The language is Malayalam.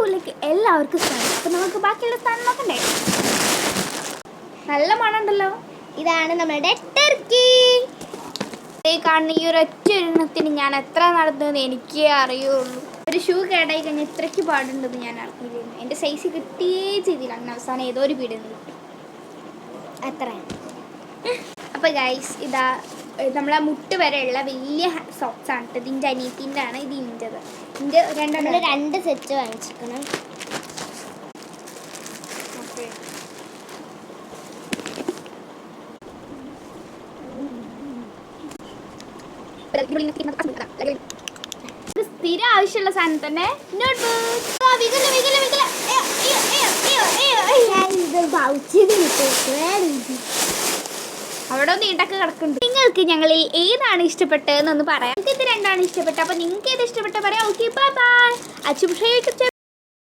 ടൂറിലേക്ക് എല്ലാവർക്കും സ്വാഗതം. അപ്പം നമുക്ക് ബാക്കിയുള്ള സ്ഥാനം നോക്കണ്ടേ? നല്ല മണമുണ്ടല്ലോ. ഇതാണ് നമ്മുടെ ടർക്കി. ഈ കാണുന്ന ഈ ഒരു ഒറ്റ എണ്ണത്തിന് ഞാൻ എത്ര നടന്നതെന്ന് എനിക്കേ അറിയുള്ളൂ. ഒരു ഷൂ കേടായി കഴിഞ്ഞാൽ ഇത്രയ്ക്ക് പാടുണ്ടെന്ന് ഞാൻ അറിഞ്ഞിരുന്നു. എൻ്റെ സൈസ് കിട്ടിയേ ചെയ്തില്ല. അങ്ങനെ അവസാനം ഏതോ ഒരു വീട് കിട്ടും അത്രയാണ്. അപ്പോൾ ഗൈസ്, ഇതാ നമ്മളെ മുട്ട് വരെയുള്ള വലിയ സോക്സ് ആണ്. ഇതിൻ്റെ അനിയത്തിൻ്റെ ആണ്, ഇത് ഇൻ്റെത്. ഇതിൻ്റെ രണ്ട് സെറ്റ് വാങ്ങിച്ചിരിക്കണം. സ്ഥിരം ആവശ്യമുള്ള സാധനം തന്നെ അവിടെ ഒന്ന് ഇടക്ക് കിടക്കുന്നുണ്ട്. നിങ്ങൾക്ക് ഞങ്ങളിൽ ഏതാണ് ഇഷ്ടപ്പെട്ടതെന്നൊന്ന് പറയാം. നിങ്ങൾക്ക് ഇത് രണ്ടാണ് ഇഷ്ടപ്പെട്ടത്. അപ്പൊ നിങ്ങൾക്ക് ഏത് ഇഷ്ടപ്പെട്ട പറയാം. Okay, bye bye.